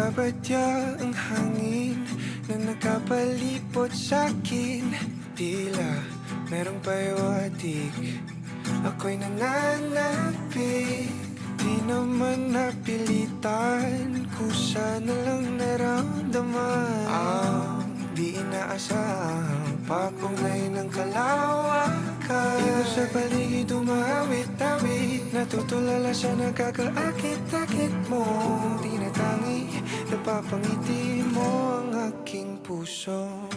Nababadya ang hangin na nakapalipot sa'kin. Tila merong pahiwatig, ako'y nananapik. Di naman napilitan, kusa na lang naramdaman. Ang di inaasahang pakunay ng kalawakan. Ikaw sa paligid umawit-awit, natutulala sa nakakaakit-akit mo. Tinatangi, napapangiti mo ang aking puso.